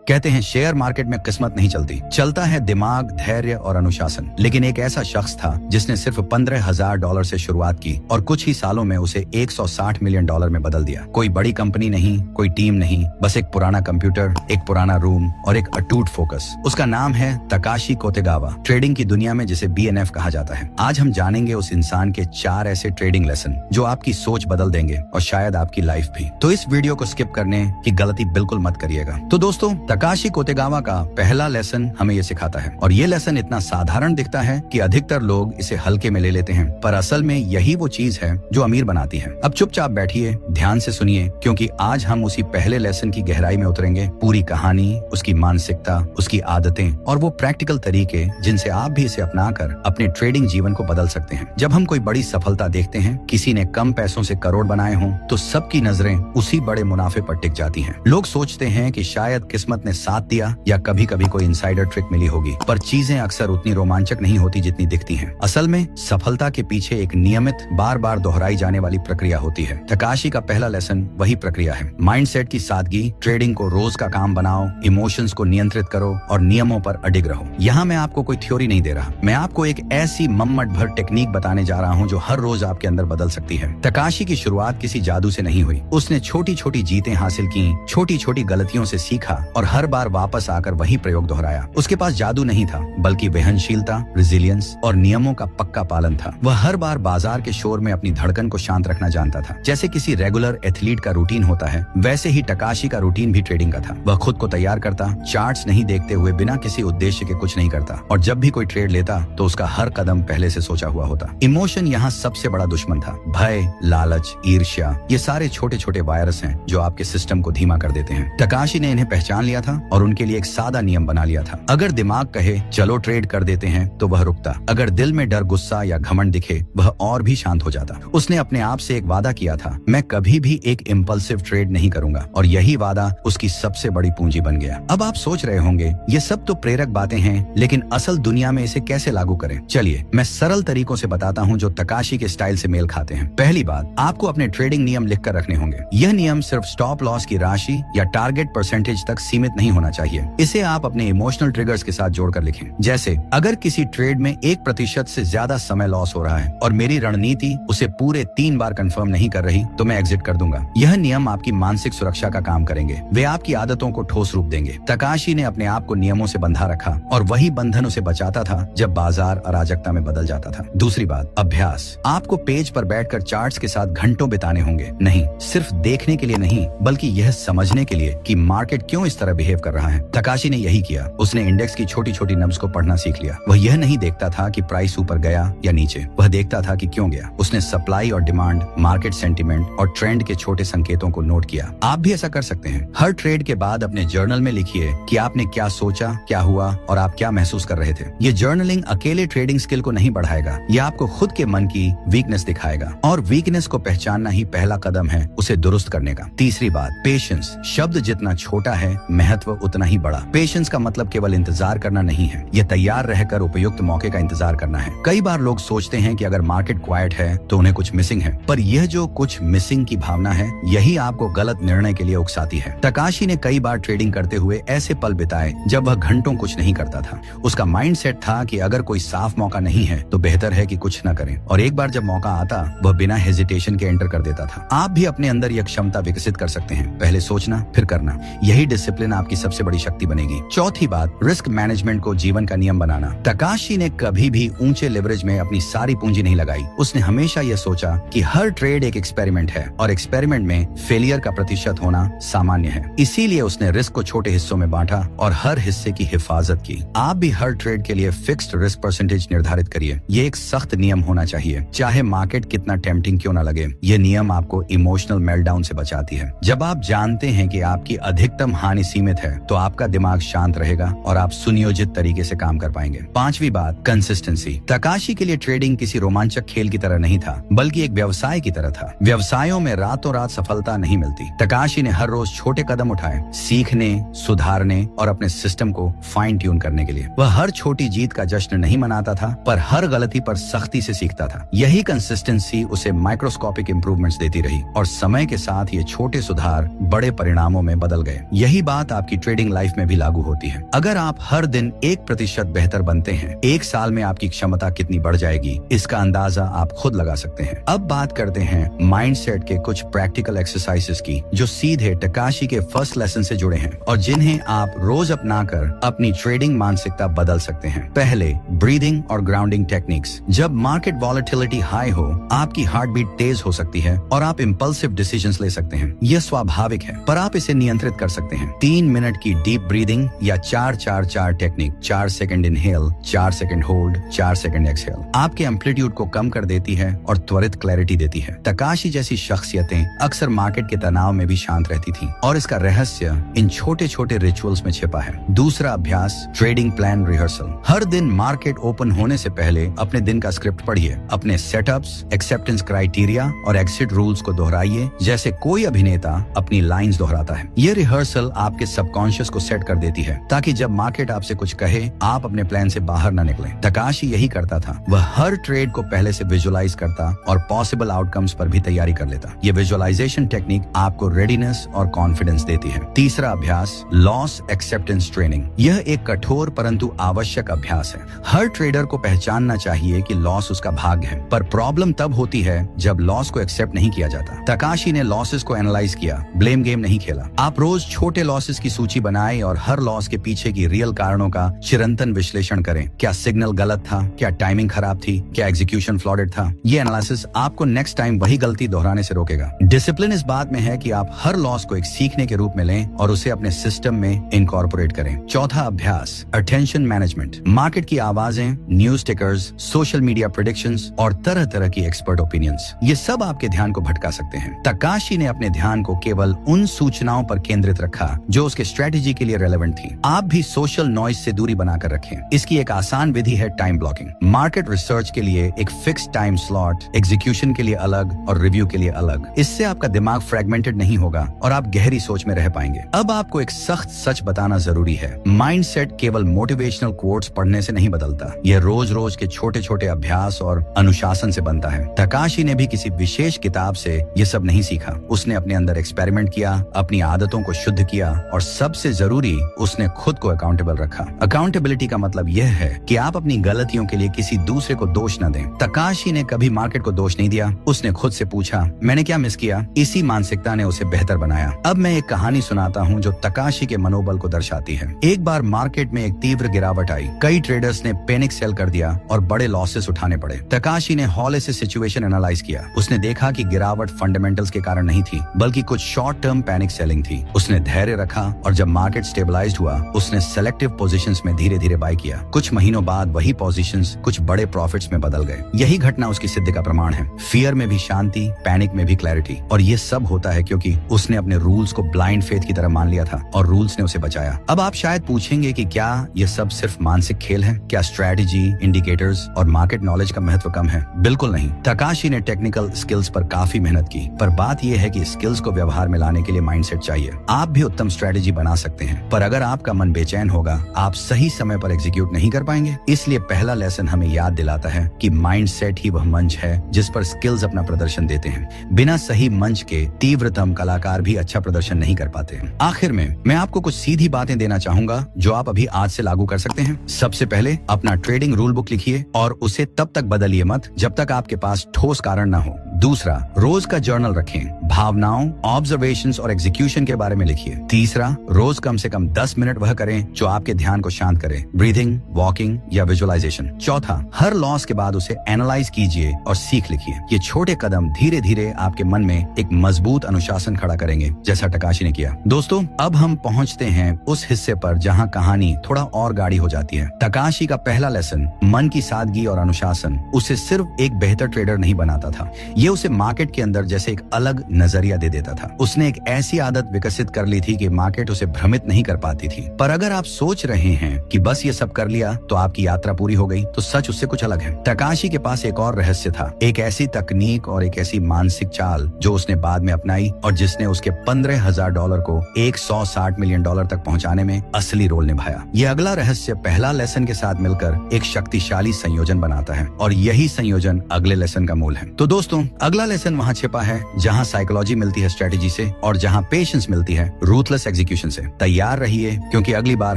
कहते हैं share market में किस्मत नहीं चलती, चलता है दिमाग, धैर्य और अनुशासन। लेकिन एक ऐसा शख्स था जिसने सिर्फ $15,000 से शुरुआत की और कुछ ही सालों में उसे $160 मिलियन में बदल दिया। कोई बड़ी कंपनी नहीं, कोई टीम नहीं, बस एक पुराना कंप्यूटर, एक पुराना रूम और एक अटूट फोकस। उसका नाम है तकाशी कोतेगावा। ट्रेडिंग की दुनिया में जिसे BNF कहा जाता है। आज हम जानेंगे उस इंसान के 4 ऐसे ट्रेडिंग लेसन जो आपकी सोच बदल देंगे और शायद आपकी लाइफ भी। तो इस वीडियो को स्किप करने की गलती बिल्कुल मत करिएगा। तो दोस्तों, तकाशी कोतेगावा का पहला लेसन हमें ये सिखाता है, और ये लेसन इतना साधारण दिखता है कि अधिकतर लोग इसे हल्के में ले लेते हैं, पर असल में यही वो चीज है जो अमीर बनाती है। अब चुपचाप बैठिए, ध्यान से सुनिए, क्योंकि आज हम उसी पहले लेसन की गहराई में उतरेंगे। पूरी कहानी, उसकी मानसिकता, उसकी आदतें और वो प्रैक्टिकल तरीके जिनसे आप भी इसे अपनाकर अपने ट्रेडिंग जीवन को बदल सकते हैं। जब हम कोई बड़ी सफलता देखते हैं, किसी ने कम पैसों से करोड़ बनाए हों, तो सबकी नजरें उसी बड़े मुनाफे पर टिक जाती हैं। लोग सोचते हैं कि शायद किस्मत ने साथ दिया या कभी कभी कोई इनसाइडर ट्रिक मिली होगी, पर चीजें अक्सर उतनी रोमांचक नहीं होती जितनी दिखती हैं। असल में सफलता के पीछे एक नियमित, बार बार दोहराई जाने वाली प्रक्रिया होती है। तकाशी का पहला लेसन वही प्रक्रिया है। माइंडसेट की सादगी, ट्रेडिंग को रोज का काम बनाओ, इमोशंस को नियंत्रित करो और नियमों पर अडिग रहो। यहाँ मैं आपको कोई थ्योरी नहीं दे रहा, मैं आपको एक ऐसी मम्मट भर टेक्निक बताने जा रहा हूँ जो हर रोज आपके अंदर बदल सकती है। तकाशी की शुरुआत किसी जादू से नहीं हुई। उसने छोटी छोटी जीतें हासिल की, छोटी छोटी गलतियों से सीखा और हर बार वापस आकर वही प्रयोग दोहराया। उसके पास जादू नहीं था, बल्कि सहनशीलता, रेजिलियंस और नियमों का पक्का पालन था। वह हर बार बाजार के शोर में अपनी धड़कन को शांत रखना जानता था। जैसे किसी रेगुलर एथलीट का रूटीन होता है, वैसे ही तकाशी का रूटीन भी ट्रेडिंग का था। वह खुद को तैयार करता, चार्ट्स नहीं देखते हुए बिना किसी उद्देश्य के कुछ नहीं करता, और जब भी कोई ट्रेड लेता तो उसका हर कदम पहले से सोचा हुआ होता। इमोशन यहाँ सबसे बड़ा दुश्मन था। भय, लालच, ईर्ष्या, ये सारे छोटे छोटे वायरस हैं जो आपके सिस्टम को धीमा कर देते हैं। तकाशी ने इन्हें पहचान लिया था और उनके लिए एक सादा नियम बना लिया था। अगर दिमाग कहे चलो ट्रेड कर देते हैं तो वह रुकता। अगर दिल में डर, गुस्सा या घमंड दिखे, वह और भी शांत हो जाता। उसने अपने आप से एक वादा किया था, मैं कभी भी एक इम्पल्सिव ट्रेड नहीं करूंगा, और यही वादा उसकी सबसे बड़ी पूंजी बन गया। अब आप सोच रहे होंगे ये सब तो प्रेरक बातें हैं, लेकिन असल दुनिया में इसे कैसे लागू करें? चलिए मैं सरल तरीकों से बताता हूँ जो तकाशी के स्टाइल से मेल खाते हैं। पहली बात, आपको अपने ट्रेडिंग नियम लिख कर रखने होंगे। यह नियम सिर्फ स्टॉप लॉस की राशि या टारगेट परसेंटेज तक सीमित नहीं होना चाहिए। इसे आप अपने इमोशनल ट्रिगर्स के साथ जोड़कर लिखें। जैसे अगर किसी ट्रेड में 1% से ज्यादा समय लॉस हो रहा है और मेरी रणनीति उसे पूरे 3 बार कंफर्म नहीं कर रही, तो मैं एग्जिट कर दूंगा। यह नियम आपकी मानसिक सुरक्षा का काम करेंगे। वे आपकी आदतों को ठोस रूप देंगे। तकाशी ने अपने आप को नियमों से बंधा रखा, और वही बंधन उसे बचाता था जब बाजार अराजकता में बदल जाता था। दूसरी बात, अभ्यास। आपको पेज पर बैठकर चार्ट्स के साथ घंटों बिताने होंगे। नहीं सिर्फ देखने के लिए नहीं, बल्कि यह समझने के लिए कि मार्केट क्यों इस तरह बिहेव कर रहा है। तकाशी ने यही किया। उसने इंडेक्स की छोटी छोटी नब्ज को पढ़ना सीख लिया। वह यह नहीं देखता था कि प्राइस ऊपर गया या नीचे, वह देखता था कि क्यों गया। उसने सप्लाई और डिमांड, मार्केट सेंटीमेंट और ट्रेंड के छोटे संकेतों को नोट किया। आप भी ऐसा कर सकते हैं। हर ट्रेड के बाद अपने जर्नल में लिखिए कि आपने क्या सोचा, क्या हुआ और आप क्या महसूस कर रहे थे। ये जर्नलिंग अकेले ट्रेडिंग स्किल को नहीं बढ़ाएगा, यह आपको खुद के मन की वीकनेस दिखाएगा, और वीकनेस को पहचानना ही पहला कदम है उसे दुरुस्त करने का। तीसरी बात, पेशेंस। शब्द जितना छोटा है, महत्व उतना ही बड़ा। पेशेंस का मतलब केवल इंतजार करना नहीं है, यह तैयार रहकर उपयुक्त मौके का इंतजार करना है। कई बार लोग सोचते हैं कि अगर मार्केट क्वाइट है तो उन्हें कुछ मिसिंग है, पर यह जो कुछ मिसिंग की भावना है, यही आपको गलत निर्णय के लिए उकसाती है। तकाशी ने कई बार ट्रेडिंग करते हुए ऐसे पल बिताए जब वह घंटों कुछ नहीं करता था। उसका माइंडसेट था कि अगर कोई साफ मौका नहीं है तो बेहतर है कि कुछ न करें, और एक बार जब मौका आता, वह बिना हेजिटेशन के एंटर कर देता था। आप भी अपने अंदर यह क्षमता विकसित कर सकते हैं। पहले सोचना, फिर करना। यही डिसिप्लिन आपकी सबसे बड़ी शक्ति बनेगी। चौथी बात, रिस्क मैनेजमेंट को जीवन का नियम बनाना। तकाशी ने कभी भी ऊंचे लेवरेज में अपनी सारी पूंजी नहीं लगाई। उसने हमेशा यह सोचा कि हर ट्रेड एक एक्सपेरिमेंट है, और एक्सपेरिमेंट में फेलियर का प्रतिशत होना सामान्य है। इसीलिए उसने रिस्क को छोटे हिस्सों में बांटा और हर हिस्से की हिफाजत की। आप भी हर ट्रेड के लिए फिक्स्ड रिस्क परसेंटेज निर्धारित करिए। ये एक सख्त नियम होना चाहिए, चाहे मार्केट कितना टेम्पटिंग क्यों न लगे। ये नियम आपको इमोशनल मेल्टडाउन से बचाती है। जब आप जानते हैं कि आपकी अधिकतम हानि सीमित है, तो आपका दिमाग शांत रहेगा और आप सुनियोजित तरीके से काम कर पाएंगे। पांचवी बात, कंसिस्टेंसी। तकाशी के लिए ट्रेडिंग किसी रोमांचक खेल की तरह नहीं था, बल्कि एक व्यवसाय की तरह था। व्यवसायों में रातों रात सफलता नहीं मिलती। तकाशी ने हर रोज छोटे कदम उठाए, सीखने, सुधारने और अपने सिस्टम को फाइन ट्यून करने के लिए। वह हर छोटी जीत का जश्न नहीं मनाता था, पर हर गलती पर सख्ती से सीखता था। यही कंसिस्टेंसी उसे माइक्रोस्कोपिक इंप्रूवमेंट्स देती रही, और समय के साथ ये छोटे सुधार बड़े परिणामों में बदल गए। यही बात बात आपकी ट्रेडिंग लाइफ में भी लागू होती है। अगर आप हर दिन 1% बेहतर बनते हैं, 1 साल में आपकी क्षमता कितनी बढ़ जाएगी, इसका अंदाजा आप खुद लगा सकते हैं। अब बात करते हैं माइंडसेट के कुछ प्रैक्टिकल एक्सरसाइजेस की, जो सीधे टकाशी के फर्स्ट लेसन से जुड़े हैं और जिन्हें आप रोज अपनाकर अपनी ट्रेडिंग मानसिकता बदल सकते हैं। पहले, ब्रीदिंग और ग्राउंडिंग टेक्निक्स। जब मार्केट वॉलेटिलिटी हाई हो, आपकी हार्ट बीट तेज हो सकती है और आप इम्पल्सिव डिसीजंस ले सकते हैं। यह स्वाभाविक है, पर आप इसे नियंत्रित कर सकते हैं। 3 मिनट की डीप ब्रीदिंग या 4-4-4 technique, 4 second inhale, 4 second hold, 4 second exhale, आपके एम्पलीट्यूड को कम कर देती है और त्वरित क्लैरिटी देती है। तकाशी जैसी शख्सियतें अक्सर मार्केट के तनाव में भी शांत रहती थी और इसका रहस्य इन छोटे छोटे रिचुअल्स में छिपा है। दूसरा अभ्यास, ट्रेडिंग प्लान रिहर्सल। हर दिन मार्केट ओपन होने से पहले अपने दिन का स्क्रिप्ट पढ़िए। अपने सेटअप्स, एक्सेप्टेंस क्राइटेरिया और एग्जिट रूल्स को दोहराइए जैसे कोई अभिनेता अपनी लाइंस दोहराता है। ये रिहर्सल आपके सबकॉन्शियस को सेट कर देती है ताकि जब मार्केट आपसे कुछ कहे, आप अपने प्लान से बाहर न निकलें। तकाशी यही करता था। वह हर ट्रेड को पहले से विजुअलाइज करता और पॉसिबल आउटकम्स पर भी तैयारी कर लेता। ये विजुअलाइजेशन टेक्निक आपको रेडीनेस और कॉन्फिडेंस देती है। तीसरा अभ्यास, लॉस एक्सेप्टेंस ट्रेनिंग। यह एक कठोर परंतु आवश्यक अभ्यास है। हर ट्रेडर को पहचानना चाहिए कि लॉस उसका भाग्य है, पर प्रॉब्लम तब होती है जब लॉस को एक्सेप्ट नहीं किया जाता। तकाशी ने लॉसेस को एनालाइज किया, ब्लेम गेम नहीं खेला। आप रोज छोटे लॉसेस की सूची बनाएं और हर लॉस के पीछे की रियल कारणों का चिरंतन विश्लेषण करें। क्या सिग्नल गलत था? क्या टाइमिंग खराब थी? क्या एग्जीक्यूशन फ्लॉडेड था? ये एनालिसिस आपको नेक्स्ट टाइम वही गलती दोहराने से रोकेगा। डिसिप्लिन इस बात में है कि आप हर लॉस को एक सीखने के रूप में लें और उसे अपने सिस्टम में इनकॉर्पोरेट करें। चौथा अभ्यास, अटेंशन मैनेजमेंट। मार्केट की आवाजें, news tickers, social media predictions और तरह तरह की एक्सपर्ट ओपिनियंस, ये सब आपके ध्यान को भटका सकते हैं। तकाशी ने अपने ध्यान को केवल उन सूचनाओं पर केंद्रित रखा जो उसके स्ट्रेटेजी के लिए रेलेवेंट थी। आप भी सोशल नॉइज से दूरी बनाकर रखें। इसकी एक आसान विधि है टाइम ब्लॉकिंग। मार्केट रिसर्च के लिए एक फिक्स टाइम स्लॉट, एग्जीक्यूशन के लिए अलग और रिव्यू के लिए अलग। इससे आपका दिमाग फ्रेगमेंटेड नहीं होगा और आप गहरी सोच में रह पाएंगे। अब आपको एक सख्त सच बताना जरूरी है। माइंडसेट केवल मोटिवेशनल कोट्स पढ़ने से नहीं बदलता, यह रोज रोज के छोटे छोटे अभ्यास और अनुशासन से बनता है। तकाशी ने भी किसी विशेष किताब से ये सब नहीं सीखा। उसने अपने अंदर एक्सपेरिमेंट किया, अपनी आदतों को शुद्ध किया और सबसे जरूरी, उसने खुद को अकाउंटेबल रखा। अकाउंटेबिलिटी का मतलब यह है कि आप अपनी गलतियों के लिए किसी दूसरे को दोष न दें। तकाशी ने कभी मार्केट को दोष नहीं दिया। उसने खुद से पूछा, मैंने क्या मिस किया? इसी मानसिकता ने उसे बेहतर बनाया। अब मैं एक कहानी सुनाता हूँ जो तकाशी के मनोबल को दर्शाती है। एक बार मार्केट में एक तीव्र गिरावट आई। कई ट्रेडर्स ने पैनिक सेल कर दिया और बड़े लॉसेस उठाने पड़े। तकाशी ने हॉले से सिचुएशन एनालाइज किया। उसने देखा कि गिरावट फंडामेंटल्स के कारण नहीं थी, बल्कि कुछ शॉर्ट टर्म पैनिक सेलिंग थी। उसने धैर्य रखा और जब मार्केट स्टेबलाइज्ड हुआ, उसने सेलेक्टिव पोजीशंस में धीरे धीरे बाय किया। कुछ महीनों बाद वही पोजीशंस कुछ बड़े प्रॉफिट्स में बदल गए। यही घटना उसकी सिद्धि का प्रमाण है। फियर में भी शांति, पैनिक में भी क्लैरिटी। और ये सब होता है क्योंकि उसने अपने रूल्स को ब्लाइंड फेथ की तरह मान लिया था और रूल्स ने उसे बचाया। अब आप शायद पूछेंगे कि क्या ये सब सिर्फ मानसिक खेल है? क्या स्ट्रैटेजी, इंडिकेटर्स और मार्केट नॉलेज का महत्व कम है? बिल्कुल नहीं। तकाशी ने टेक्निकल स्किल्स पर काफी मेहनत की, पर बात यह है कि स्किल्स को व्यवहार में लाने के लिए माइंडसेट चाहिए। आप भी उत्तम स्ट्रैटेजी बना सकते हैं, पर अगर आपका मन बेचैन होगा, आप सही समय पर एग्जीक्यूट नहीं कर पाएंगे। इसलिए पहला लेसन हमें याद दिलाता है कि माइंडसेट ही वह मंच है जिस पर स्किल्स अपना प्रदर्शन देते हैं। बिना सही मंच के तीव्रतम कलाकार भी अच्छा प्रदर्शन नहीं कर पाते। आखिर में मैं आपको कुछ सीधी बातें देना चाहूंगा जो आप अभी आज से लागू कर सकते हैं। सबसे पहले अपना ट्रेडिंग रूल बुक लिखिए और उसे तब तक बदलिए मत जब तक आपके पास ठोस कारण न हो। दूसरा, रोज का जर्नल रखें। भावनाओं, ऑब्जर्वेशंस और एग्जीक्यूशन के बारे में लिखिए। तीसरा, रोज कम से कम 10 मिनट वह करें जो आपके ध्यान को शांत करे, ब्रीथिंग, वॉकिंग या विजुअलाइजेशन। चौथा, हर लॉस के बाद उसे एनालाइज कीजिए और सीख लिखिए। ये छोटे कदम धीरे धीरे आपके मन में एक मजबूत अनुशासन खड़ा करेंगे, जैसा टकाशी ने किया। दोस्तों, अब हम पहुंचते हैं उस हिस्से पर जहां कहानी थोड़ा और गाढ़ी हो जाती है। तकाशी का पहला लेसन, मन की सादगी और अनुशासन, उसे सिर्फ एक बेहतर ट्रेडर नहीं बनाता था, ये उसे मार्केट के अंदर जैसे एक अलग नजरिया दे देता था। उसने एक ऐसी आदत विकसित कर ली थी कि मार्केट उसे भ्रमित नहीं कर पाती थी। पर अगर आप सोच रहे हैं कि बस ये सब कर लिया तो आपकी यात्रा पूरी हो गई, तो सच उससे कुछ अलग है। तकाशी के पास एक और रहस्य था, एक ऐसी तकनीक और एक ऐसी मानसिक चाल जो उसने बाद में अपनाई और जिसने उसके $15,000 को $160 मिलियन तक पहुंचाने में असली रोल निभाया। ये अगला रहस्य पहला लेसन के साथ मिलकर एक शक्तिशाली संयोजन बनाता है और यही संयोजन अगले लेसन का मूल है। तो दोस्तों, अगला लेसन वहाँ छिपा है जहाँ साइकोलॉजी मिलती है स्ट्रेटेजी से और जहाँ पेशेंस मिलती है रूथलेस एग्जीक्यूशन एग्जीक्यूशन से। तैयार रहिए, क्योंकि अगली बार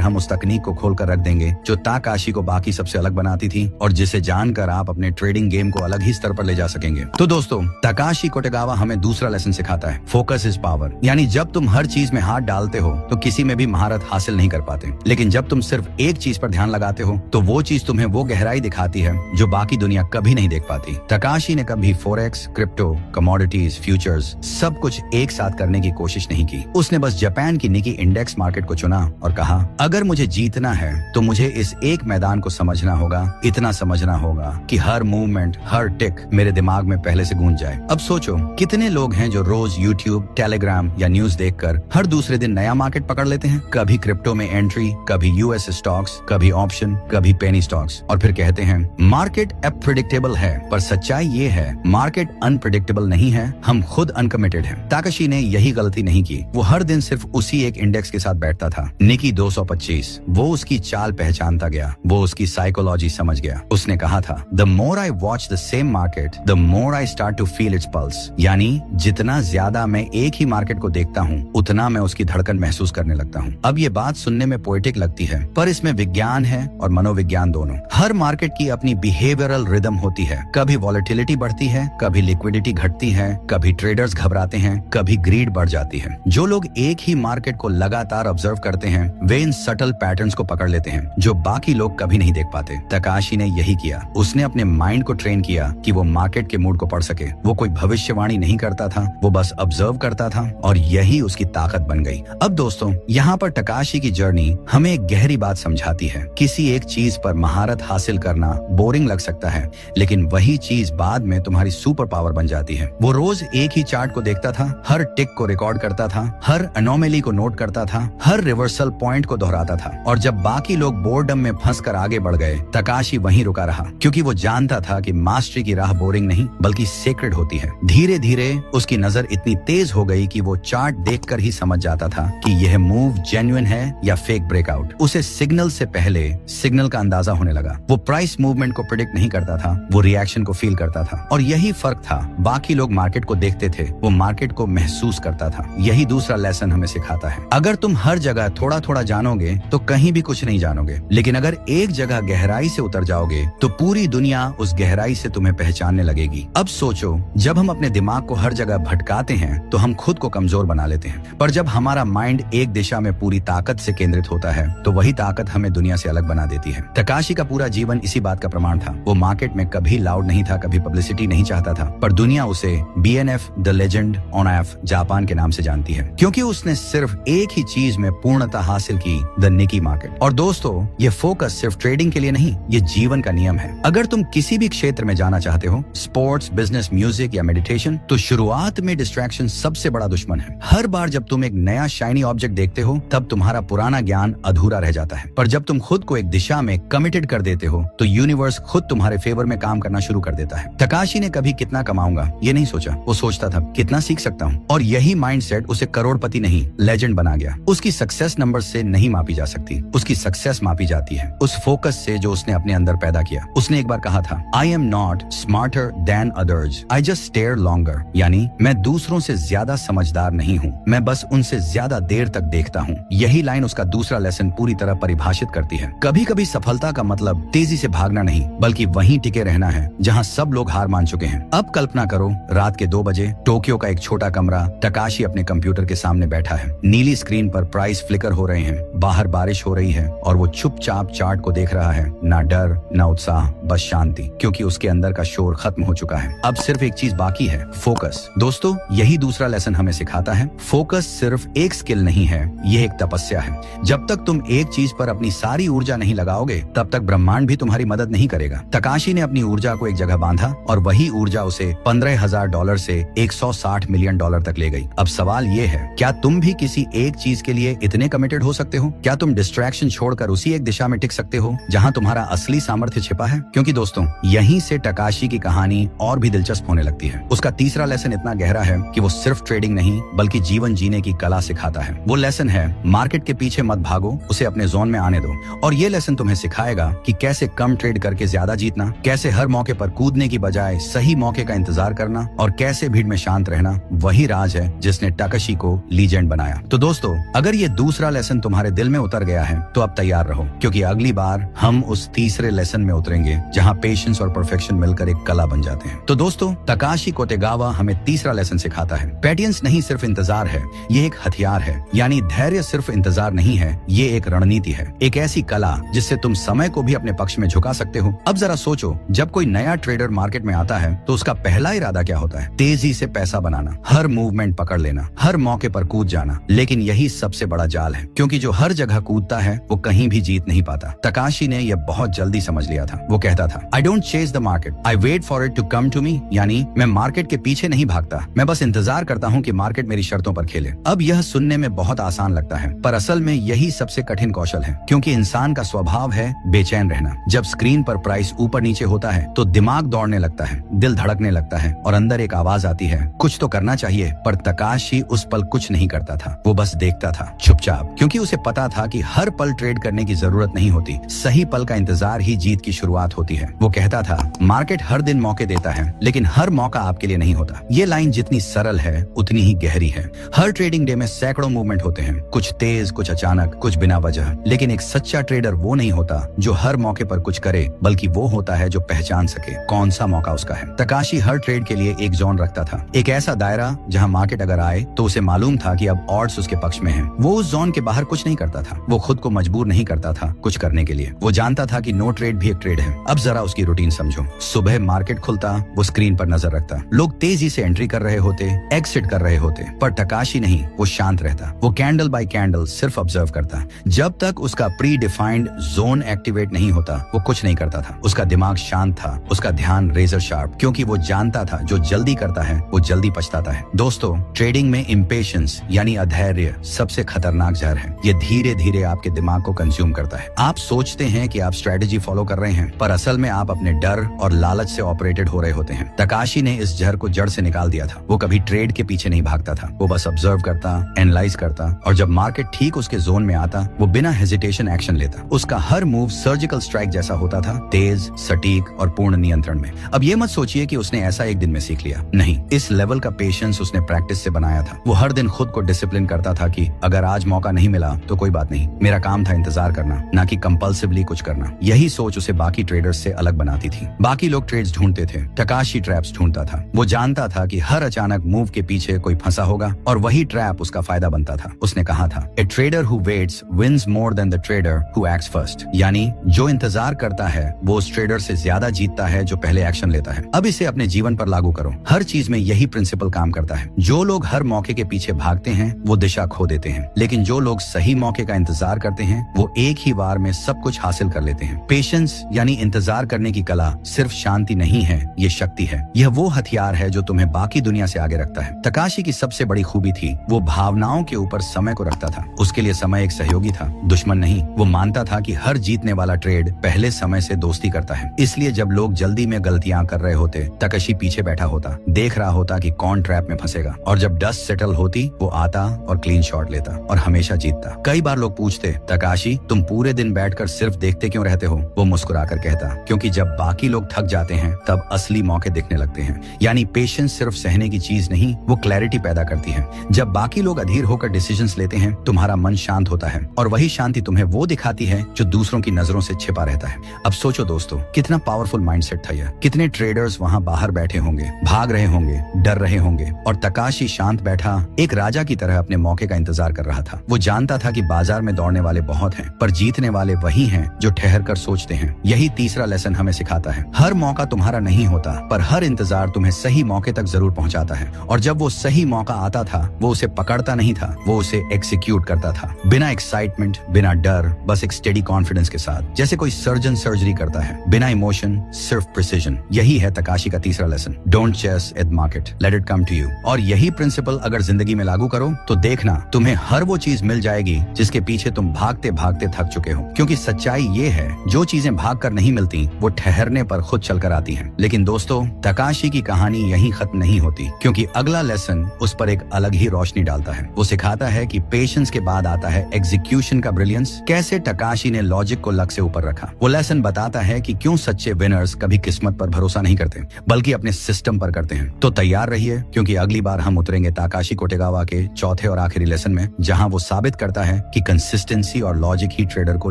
हम उस तकनीक को खोलकर रख देंगे जो ताकाशी को बाकी सबसे अलग बनाती थी और जिसे जानकर आप अपने ट्रेडिंग गेम को अलग ही स्तर पर ले जा सकेंगे। तो दोस्तों, ताकाशी कोटेगावा हमें दूसरा लेसन सिखाता है, फोकस इज पावर। यानी जब तुम हर चीज में हाथ डालते हो तो किसी में भी महारत हासिल नहीं कर पाते, लेकिन जब तुम सिर्फ एक चीज पर ध्यान लगाते हो तो वो चीज तुम्हें वो गहराई दिखाती है जो बाकी दुनिया कभी नहीं देख पाती। ताकाशी ने कभी फॉरेक्स, क्रिप्टो, कमोडिटीज, फ्यूचर्स सब कुछ एक साथ करने की कोशिश नहीं की। उसने बस जापान की निकी इंडेक्स मार्केट को चुना और कहा, अगर मुझे जीतना है तो मुझे इस एक मैदान को समझना होगा, इतना समझना होगा कि हर मूवमेंट, हर टिक मेरे दिमाग में पहले से गूंज जाए। अब सोचो, कितने लोग हैं जो रोज यूट्यूब, टेलीग्राम या न्यूज देखकर हर दूसरे दिन नया मार्केट पकड़ लेते हैं। कभी क्रिप्टो में एंट्री, कभी यूएस स्टॉक्स, कभी ऑप्शन, कभी पेनी स्टॉक्स, और फिर कहते हैं मार्केट अनप्रेडिक्टेबल है। पर सच्चाई ये है, मार्केट अनप्रेडिक्टेबल नहीं है, हम खुद अनकमिटेड हैं। ताकाशी ने यही गलती नहीं की। वो हर दिन सिर्फ उसी एक इंडेक्स के साथ बैठता था, निकी 225। वो उसकी चाल पहचानता गया, वो उसकी साइकोलॉजी समझ गया। उसने कहा था, the more I watch the same market, the more I start to feel its pulse. यानी जितना ज्यादा मैं एक ही मार्केट को देखता हूँ, उतना मैं उसकी धड़कन महसूस करने लगता हूँ। अब ये बात सुनने में पोएटिक लगती है, पर इसमें विज्ञान है और मनोविज्ञान दोनों। हर मार्केट की अपनी बिहेवियरल रिदम होती है। कभी वॉलेटिलिटी बढ़ती है, कभी लिक्विडिटी घटती है, कभी ट्रेडर्स घबराते हैं, कभी ग्रीड बढ़ जाती है। जो लोग एक ही मार्केट को लगातार ऑब्जर्व करते हैं, वे इन सटल पैटर्न्स को पकड़ लेते हैं जो बाकी लोग कभी नहीं देख पाते। ताकाशी ने यही किया। उसने अपने माइंड को ट्रेन किया कि वो मार्केट के मूड को पढ़ सके। वो कोई भविष्यवाणी नहीं करता था, वो बस ऑब्जर्व करता था, और यही उसकी ताकत बन गई। अब दोस्तों, यहाँ पर ताकाशी की जर्नी हमें एक गहरी बात समझाती है। किसी एक चीज पर महारत हासिल करना बोरिंग लग सकता है, लेकिन वही चीज बाद में तुम्हारी सुपर पावर बन जाती है। वो रोज एक ही चार्ट को देखता था, हर टिक को रिकॉर्ड करता था, हर एनोमली को नोट करता था, हर रिवर्सल पॉइंट को दोहराता था। और जब बाकी लोग बोर्डम में फंसकर आगे बढ़ गए, ताकाशी वहीं रुका रहा, क्योंकि वो जानता था कि मास्टरी की राह बोरिंग नहीं बल्कि सेक्रेड होती है। धीरे धीरे उसकी नजर इतनी तेज हो गई कि वो चार्ट देखकर ही समझ जाता था कि यह मूव जेन्युइन है या फेक ब्रेकआउट। उसे सिग्नल से पहले सिग्नल का अंदाजा होने लगा। वो प्राइस मूवमेंट को प्रेडिक्ट नहीं करता था, वो रिएक्शन को फील करता था। और यही फर्क था। बाकी लोग मार्केट को देखते थे, वो मार्केट को महसूस करता था। यही दूसरा लेसन हमें सिखाता है। अगर तुम हर जगह थोड़ा थोड़ा जानोगे तो कहीं भी कुछ नहीं जानोगे, लेकिन अगर एक जगह गहराई से उतर जाओगे तो पूरी दुनिया उस गहराई से तुम्हें पहचानने लगेगी। अब सोचो, जब हम अपने दिमाग को हर जगह भटकाते हैं तो हम खुद को कमजोर बना लेते हैं, पर जब हमारा माइंड एक दिशा में पूरी ताकत से केंद्रित होता है तो वही ताकत हमें दुनिया से अलग बना देती है। ताकाशी का पूरा जीवन इसी बात का प्रमाण था। वो मार्केट में कभी लाउड नहीं था, कभी पब्लिसिटी नहीं चाहता था, पर दुनिया उसे BNF the legend on F Japan के नाम से जानती है, क्योंकि उसने सिर्फ एक ही चीज में पूर्णता हासिल की, द निकी मार्केट। और दोस्तों, ये फोकस सिर्फ ट्रेडिंग के लिए नहीं, ये जीवन का नियम है। अगर तुम किसी भी क्षेत्र में जाना चाहते हो, स्पोर्ट्स, बिजनेस, म्यूजिक या मेडिटेशन, तो शुरुआत में डिस्ट्रैक्शन सबसे बड़ा दुश्मन है। हर बार जब तुम एक नया शाइनी ऑब्जेक्ट देखते हो, तब तुम्हारा पुराना ज्ञान अधूरा रह जाता है। पर जब तुम खुद को एक दिशा में कमिटेड कर देते हो, तो यूनिवर्स खुद तुम्हारे फेवर में काम करना शुरू कर देता है। ताकाशी ने कभी कितना कमाऊंगा ये नहीं सोचा, वो सोचता था कितना सीख सकता हूँ। और यही माइंडसेट उसे करोड़पति नहीं, लेजेंड बना गया। उसकी सक्सेस नंबर से नहीं मापी जा सकती, उसकी सक्सेस मापी जाती है उस फोकस से जो उसने अपने अंदर पैदा किया। उसने एक बार कहा था, I am not smarter than others, I just stare longer. यानी मैं दूसरों से ज्यादा समझदार नहीं हूँ, मैं बस उनसे ज्यादा देर तक देखता हूँ। यही लाइन उसका दूसरा लेसन पूरी तरह परिभाषित करती है। कभी कभी सफलता का मतलब तेजी से भागना नहीं, बल्कि वहीं टिके रहना है जहाँ सब लोग हार मान चुके हैं। अब कल्पना करो, रात के 2 बजे टोक्यो का एक छोटा कमरा, ताकाशी अपने कंप्यूटर के सामने बैठा है। नीली स्क्रीन पर प्राइस फ्लिकर हो रहे हैं, बाहर बारिश हो रही है और वो चुपचाप चार्ट को देख रहा है। ना डर, ना उत्साह, बस शांति, क्योंकि उसके अंदर का शोर खत्म हो चुका है। अब सिर्फ एक चीज बाकी है, फोकस। दोस्तों, यही दूसरा लेसन हमें सिखाता है, फोकस सिर्फ एक स्किल नहीं है, यह एक तपस्या है। जब तक तुम एक चीज पर अपनी सारी ऊर्जा नहीं लगाओगे, तब तक ब्रह्मांड भी तुम्हारी मदद नहीं करेगा। ताकाशी ने अपनी ऊर्जा को एक जगह बांधा और वही ऊर्जा उसे $15,000 से $160 मिलियन तक ले गई। अब सवाल ये है, क्या तुम भी किसी एक चीज के लिए इतने कमिटेड हो सकते हो हो? क्या तुम डिस्ट्रैक्शन छोड़कर उसी एक दिशा में टिक सकते हो जहां तुम्हारा असली सामर्थ्य छिपा है? क्योंकि दोस्तों, यहीं से टकाशी की कहानी और भी दिलचस्प होने लगती है। उसका तीसरा लेसन इतना गहरा है कि वो सिर्फ ट्रेडिंग नहीं बल्कि जीवन जीने की कला सिखाता है। वो लेसन है, मार्केट के पीछे मत भागो, उसे अपने जोन में आने दो। और ये लेसन तुम्हें सिखाएगा कि कैसे कम ट्रेड करके ज्यादा जीतना, कैसे हर मौके पर कूदने की बजाय सही मौके का इंतजार करना, और कैसे भीड़ में शांत रहना। वही राज है जिसने टकाशी को लीजेंड बनाया। तो दोस्तों, अगर ये दूसरा लेसन तुम्हारे दिल में उतर गया है तो अब तैयार रहो, क्योंकि अगली बार हम उस तीसरे लेसन में उतरेंगे जहां पेशेंस और परफेक्शन मिलकर एक कला बन जाते हैं। तो दोस्तों, तकाशी कोतेगावा हमें तीसरा लेसन सिखाता है, पेटियंस नहीं सिर्फ इंतजार है, ये एक हथियार है। यानी धैर्य सिर्फ इंतजार नहीं है, ये एक रणनीति है, एक ऐसी कला जिससे तुम समय को भी अपने पक्ष में झुका सकते हो। अब जरा सोचो, जब कोई नया ट्रेडर मार्केट में आता है तो उसका पहला इरादा क्या होता है? तेजी से पैसा बनाना, हर मूवमेंट पकड़ लेना, हर मौके पर कूद जाना। लेकिन यही सबसे बड़ा जाल है, क्योंकि जो हर जगह कूदता है वो कहीं भी जीत नहीं पाता। तकाशी ने यह बहुत जल्दी समझ लिया था। वो कहता था, I don't chase the market, I wait for it to come to me. यानी मैं मार्केट के पीछे नहीं भागता, मैं बस इंतजार करता हूँ कि मार्केट मेरी शर्तों पर खेले। अब यह सुनने में बहुत आसान लगता है, पर असल में यही सबसे कठिन कौशल है, क्योंकि इंसान का स्वभाव है बेचैन रहना। जब स्क्रीन पर प्राइस ऊपर नीचे होता है तो दिमाग दौड़ने लगता है, दिल धड़कने लगता है और अंदर एक आवाज आती है, कुछ तो करना चाहिए। पर तकाशी उस पल कुछ नहीं करता था, वो बस देखता था चुपचाप, क्योंकि उसे पता था कि हर पल ट्रेड करने की जरूरत नहीं होती, सही पल का इंतजार ही जीत की शुरुआत होती है। वो कहता था, मार्केट हर दिन मौके देता है, लेकिन हर मौका आपके लिए नहीं होता। ये लाइन जितनी सरल है उतनी ही गहरी है। हर ट्रेडिंग डे में सैकड़ों मूवमेंट होते हैं, कुछ तेज, कुछ अचानक, कुछ बिना वजह। लेकिन एक सच्चा ट्रेडर वो नहीं होता जो हर मौके पर कुछ करे, बल्कि वो होता है जो पहचान सके कौन सा मौका उसका है। तकाशी हर ट्रेड के लिए एक जोन रखता था, एक ऐसा दायरा जहां मार्केट अगर आए तो उसे मालूम था कि अब ऑड्स उसके पक्ष में हैं। वो उस जोन के बाहर कुछ नहीं करता था, वो खुद को मजबूर नहीं करता था कुछ करने के लिए। वो जानता था कि नो ट्रेड भी एक ट्रेड है। अब जरा उसकी रूटीन समझो। सुबह मार्केट खुलता, वो स्क्रीन पर नजर रखता, लोग तेजी से एंट्री कर रहे होते, एग्जिट कर रहे होते, पर तकाशी नहीं, वो शांत रहता। वो कैंडल बाय कैंडल सिर्फ ऑब्जर्व करता। जब तक उसका प्री डिफाइंड जोन एक्टिवेट नहीं होता वो कुछ नहीं करता था। उसका दिमाग शांत था, उसका ध्यान रेजर शार्प, क्योंकि वो जानता था जो जल्दी करता है वो जल्दी पछताता है। दोस्तों, ट्रेडिंग में इम्पेशंस यानी अधैर्य सबसे खतरनाक जहर है। ये धीरे धीरे आपके दिमाग को कंज्यूम करता है। आप सोचते हैं कि आप स्ट्रेटेजी फॉलो कर रहे हैं, पर असल में आप अपने डर और लालच से ऑपरेटेड हो रहे होते हैं। तकाशी ने इस जहर को जड़ से निकाल दिया था। वो कभी ट्रेड के पीछे नहीं भागता था, वो बस ऑब्जर्व करता, एनालाइज करता, और जब मार्केट ठीक उसके जोन में आता वो बिना हेजिटेशन एक्शन लेता। उसका हर मूव सर्जिकल स्ट्राइक जैसा होता था, तेज, सटीक और पूर्ण नियंत्रण में। अब ये मत सोचिए कि उसने ऐसा एक दिन में सीख लिया, नहीं। इस लेवल का पेशेंस उसने प्रैक्टिस से बनाया था। वो हर दिन खुद को डिसिप्लिन करता था कि अगर आज मौका नहीं मिला तो कोई बात नहीं, मेरा काम था इंतजार करना, ना कि कंपल्सिवली कुछ करना। यही सोच उसे बाकी ट्रेडर्स से अलग बनाती थी। बाकी लोग ट्रेड्स ढूंढते थे, तकाशी ट्रैप्स ढूंढता था। वो जानता था कि हर अचानक मूव के पीछे कोई फंसा होगा और वही ट्रैप उसका फायदा बनता था। उसने कहा था, a trader who waits wins more than the trader who acts first. यानी जो इंतजार करता है वो उस ट्रेडर से ज्यादा जीतता है जो पहले एक्शन लेता है। अब इसे अपने जीवन पर लागू करो। हर चीज में यही प्रिंसिपल काम करता है। जो लोग हर मौके के पीछे भागते हैं वो दिशा खो देते हैं, लेकिन जो लोग सही मौके का इंतजार करते हैं वो एक ही बार में सब कुछ हासिल कर लेते हैं। पेशेंस यानी इंतजार करने की कला सिर्फ शांति नहीं है, ये शक्ति है। यह वो हथियार है जो तुम्हें बाकी दुनिया से आगे रखता है। तकाशी की सबसे बड़ी खूबी थी वो भावनाओं के ऊपर समय को रखता था। उसके लिए समय एक सहयोगी था, दुश्मन नहीं। वो मानता था कि हर जीतने वाला ट्रेड पहले समय से दोस्ती करता है। इसलिए जब लोग जल्दी में गलतियां कर रहे होते, तकाशी पीछे बैठा होता, देख रहा होता कि कौन ट्रैप में फंसेगा, और जब डस्ट सेटल होती वो आता और क्लीन शॉट लेता और हमेशा जीतता। कई बार लोग पूछते, तकाशी तुम पूरे दिन बैठकर सिर्फ देखते क्यों रहते हो? वो मुस्कुराकर कहता, क्योंकि जब बाकी लोग थक जाते हैं तब असली मौके दिखने लगते हैं। यानी पेशेंस सिर्फ सहने की चीज नहीं, वो क्लैरिटी पैदा करती है। जब बाकी लोग अधीर होकर डिसीजंस लेते हैं तुम्हारा मन शांत होता है, और वही शांति तुम्हें वो दिखाती है जो दूसरों की नजरों से छिपा रहता है। अब सोचो दोस्तों, कितना पावरफुल माइंडसेट था यह। कितने ट्रेडर्स वहां बाहर बैठे होंगे, भाग रहे होंगे, डर रहे होंगे, और तकाशी शांत बैठा एक राजा की तरह अपने मौके का इंतजार कर रहा था। वो जानता था कि बाजार में दौड़ने वाले बहुत हैं, पर जीतने वाले वही हैं जो ठहर कर सोचते हैं। यही तीसरा लेसन हमें सिखाता है। हर मौका तुम्हारा नहीं होता, पर हर इंतजार तुम्हें सही मौके तक जरूर पहुंचाता है। और जब वो सही मौका आता था वो उसे पकड़ता नहीं था, वो उसे एक्सिक्यूट करता था, बिना एक्साइटमेंट, बिना डर, बस एक स्टेडी कॉन्फिडेंस के साथ, जैसे कोई सर्जन सर्जरी करता है, बिना इमोशन, सिर्फ प्रिसीजन। यही है तकाशी का तीसरा lesson. Don't chase at market, let it come to you. और यही प्रिंसिपल अगर जिंदगी में लागू करो तो देखना तुम्हें हर वो चीज मिल जाएगी जिसके पीछे तुम भागते भागते थक चुके हो। क्योंकि सच्चाई ये है, जो चीजें भाग कर नहीं मिलती वो ठहरने पर खुद चलकर आती हैं। लेकिन दोस्तों, तकाशी की कहानी यहीं खत्म नहीं होती, क्योंकि अगला लेसन उस पर एक अलग ही रोशनी डालता है। वो सिखाता है कि पेशेंस के बाद आता है एग्जीक्यूशन का ब्रिलियंस। कैसे तकाशी ने लॉजिक को लक से ऊपर रखा। वो लेसन बताता है कि क्यों सच्चे विनर्स कभी किस्मत पर भरोसा नहीं करते, बल्कि अपने सिस्टम पर करते हैं। तो तैयार रहिए, क्योंकि अगली बार हम उतरेंगे ताकाशी कोटेगावा के चौथे और आखिरी लेसन में, जहां वो साबित करता है कि कंसिस्टेंसी और लॉजिक ही ट्रेडर को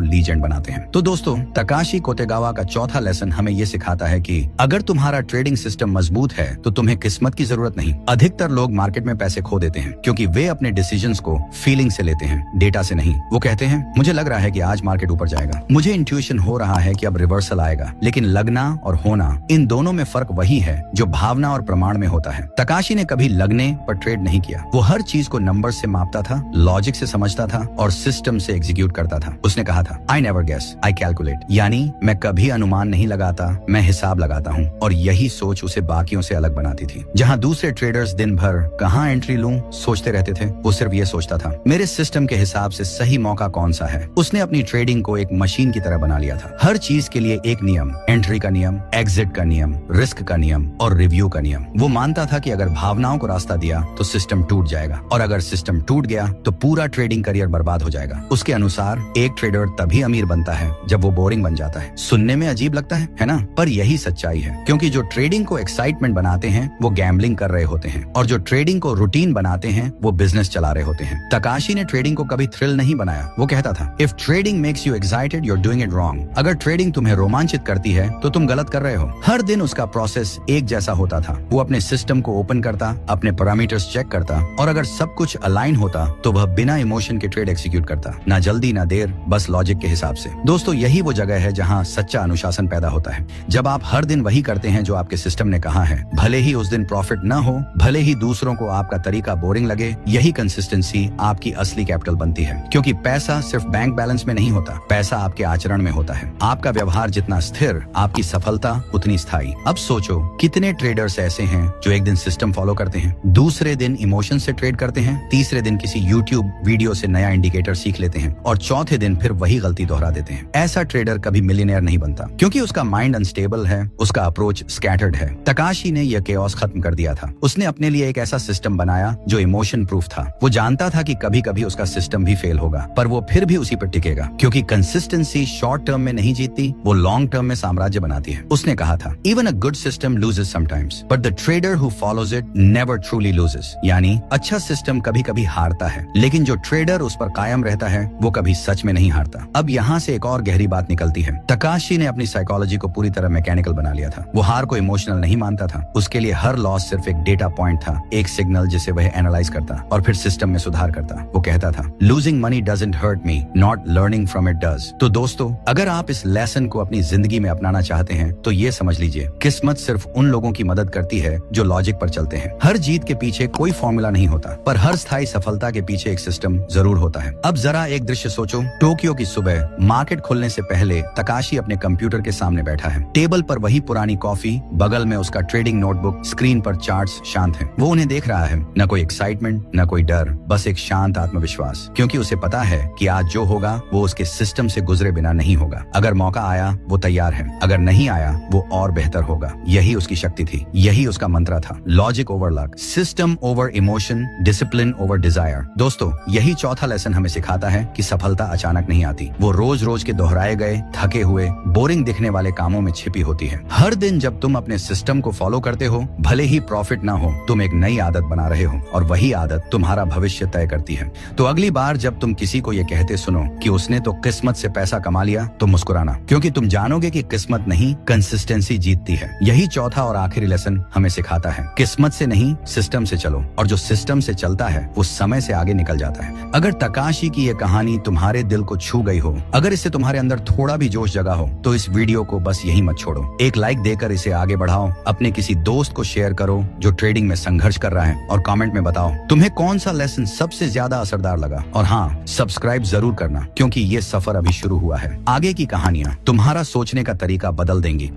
लीजेंड बनाते हैं। तो दोस्तों, तकाशी कोटेगावा का चौथा लेसन हमें ये सिखाता है कि अगर तुम्हारा ट्रेडिंग सिस्टम मजबूत है तो तुम्हें किस्मत की जरूरत नहीं। अधिकतर लोग मार्केट में पैसे खो देते हैं क्योंकि वे अपने डिसीजंस को फीलिंग से लेते हैं, डेटा से नहीं। वो कहते हैं, मुझे लग रहा है कि आज मार्केट ऊपर जाएगा, मुझे इंट्यूशन हो रहा है कि अब रिवर्सल आएगा। लेकिन लगना और होना, इन दोनों में फर्क वही है जो भावना और प्रमाण में होता है। तकाशी ने कभी लगने पर ट्रेड नहीं किया। वो हर चीज को नंबर से मापता था, लॉजिक से समझता था और सिस्टम से एग्जीक्यूट करता था। उसने कहा था, I never guess, I calculate. यानी मैं कभी अनुमान नहीं लगाता, मैं हिसाब लगाता हूँ। और यही सोच उसे बाकियों से अलग बनाती थी। जहाँ दूसरे ट्रेडर्स दिन भर कहाँ एंट्री लूं सोचते रहते थे, वो सिर्फ ये सोचता था, मेरे सिस्टम के हिसाब से सही मौका कौन सा है। उसने अपनी ट्रेडिंग को एक मशीन की तरह बना लिया था। हर चीज के लिए एक नियम, एंट्री का नियम, एग्जिट का नियम, रिस्क का नियम और रिव्यू का नियम। वो मानता था कि अगर भावनाओं को रास्ता दिया तो सिस्टम टूट जाएगा, और अगर सिस्टम टूट गया तो पूरा ट्रेडिंग करियर बर्बाद हो जाएगा। उसके अनुसार एक ट्रेडर तभी अमीर बनता है जब वो बोरिंग बन जाता है। सुनने में अजीब लगता है ना? पर यही सच्चाई है, क्योंकि जो ट्रेडिंग को एक्साइटमेंट बनाते हैं वो गैम्बलिंग कर रहे होते हैं, और जो ट्रेडिंग को रूटीन बनाते हैं वो बिजनेस चला रहे होते हैं। तकाशी ने ट्रेडिंग को कभी थ्रिल नहीं बनाया। वो कहता था, if trading makes you excited, you are doing it wrong. अगर ट्रेडिंग तुम्हें रोमांचित करती है तो तुम गलत कर रहे हो। हर दिन उसका प्रोसेस एक जैसा होता था। वो अपने सिस्टम को ओपन करता, अपने पैरामीटर्स चेक करता, और अगर सब कुछ अलाइन होता तो वह बिना इमोशन के ट्रेड एग्जीक्यूट करता। ना जल्दी ना देर, बस लॉजिक के हिसाब से। दोस्तों, यही वो जगह है जहाँ सच्चा अनुशासन पैदा होता है। जब आप हर दिन वही करते हैं जो आपके सिस्टम ने कहा है, भले ही उस दिन प्रॉफिट न हो, भले ही दूसरों को आपका तरीका बोरिंग लगे, यही कंसिस्टेंसी आपकी असली कैपिटल बनती है। क्योंकि पैसा सिर्फ बैंक बैलेंस में नहीं होता, पैसा आपके आचरण में होता है। आपका व्यवहार जितना स्थिर, आपकी सफलता उतनी स्थायी। अब सोचो, कितने ट्रेडर्स ऐसे हैं जो एक दिन सिस्टम फॉलो करते हैं, दूसरे दिन इमोशन से ट्रेड करते हैं, तीसरे दिन किसी यूट्यूब वीडियो से नया इंडिकेटर सीख लेते हैं, और चौथे दिन फिर वही गलती दोहरा देते हैं। ऐसा ट्रेडर कभी मिलियनेयर नहीं बनता, क्योंकि उसका माइंड अनस्टेबल है, उसका अप्रोच स्कैटर्ड है। तकाशी ने यह केओस खत्म कर दिया था। उसने अपने लिए एक ऐसा सिस्टम बनाया जो इमोशन प्रूफ था। वो जानता था कि कभी कभी उसका सिस्टम भी फेल होगा, पर वो फिर भी उसी पर टिकेगा, क्योंकि कंसिस्टेंसी शॉर्ट टर्म में नहीं जीतती, वो लॉन्ग टर्म में साम्राज्य बनाती है। उसने कहा था, even a good system loses sometimes, but the trader who follows it never truly loses. यानी अच्छा सिस्टम कभी कभी हारता है, लेकिन जो ट्रेडर उस पर कायम रहता है वो कभी सच में नहीं हारता। अब यहाँ से एक और गहरी बात निकलती है। तकाशी ने अपनी साइकोलॉजी को पूरी तरह मैकेनिकल बना लिया था। वो हार को इमोशनल नहीं मानता था। उसके लिए हर लॉस सिर्फ एक डेटा पॉइंट था, एक सिग्नल जिसे वह एनालाइज करता और फिर सिस्टम में सुधार करता। वो कहता था, losing money doesn't hurt me, not learning from it does. तो दोस्तों, अगर आप इस लेसन को अपनी जिंदगी में अपनाना चाहते हैं तो ये समझ लीजिए, किस्मत सिर्फ उन लोगों की मदद करती है जो लॉजिक पर चलते हैं। हर जीत के पीछे कोई फॉर्मूला नहीं होता, पर हर स्थायी सफलता के पीछे एक सिस्टम जरूर होता है। अब जरा एक दृश्य सोचो। टोक्यो की सुबह, मार्केट खुलने से पहले तकाशी अपने कंप्यूटर के सामने बैठा है। टेबल पर वही पुरानी कॉफी, बगल में उसका ट्रेडिंग नोटबुक, स्क्रीन पर चार्ट्स शांत हैं। वो उन्हें देख रहा है, न कोई एक्साइटमेंट, न कोई डर, बस एक शांत आत्मविश्वास, क्योंकि उसे पता है कि आज जो होगा वो उसके सिस्टम से गुजरे बिना नहीं होगा। अगर मौका आया वो तैयार है, अगर नहीं आया वो और बेहतर होगा। यही उसकी शक्ति थी, यही उसका मंत्र था। Logic over luck, system over emotion, discipline over desire. दोस्तों, यही चौथा लेसन हमें सिखाता है कि सफलता अचानक नहीं आती, वो रोज रोज के दोहराए गए, थके हुए, बोरिंग दिखने वाले कामों में छिपी होती है। हर दिन जब तुम अपने सिस्टम को फॉलो करते हो, भले ही प्रॉफिट ना हो, तुम एक नई आदत बना रहे हो, और वही आदत तुम्हारा भविष्य तय करती है। तो अगली बार जब तुम किसी को ये कहते सुनो कि उसने तो किस्मत से पैसा कमा लिया, तो मुस्कुराना, क्योंकि तुम जानोगे कि किस्मत नहीं, कंसिस्टेंसी जीतती है। यही चौथा और आखिरी लेसन हमें सिखाता है, किस्मत से नहीं, सिस्टम से चलो, और जो सिस्टम से चलता है वो समय से आगे निकल जाता है। अगर तकाशी की ये कहानी तुम्हारे दिल को छू गई हो, अगर इससे तुम्हारे अंदर थोड़ा भी जोश जगा हो, तो इस वीडियो को बस यही मत छोड़ो। एक लाइक देकर इसे आगे बढ़ाओ, अपने किसी दोस्त को शेयर करो जो ट्रेडिंग में संघर्ष कर रहा है, और कमेंट में बताओ तुम्हें कौन सा लेसन सबसे ज्यादा असरदार लगा। और हाँ, सब्सक्राइब जरूर करना, क्योंकि ये सफर अभी शुरू हुआ है। आगे की कहानियां तुम्हारा सोचने का तरीका बदल देंगी।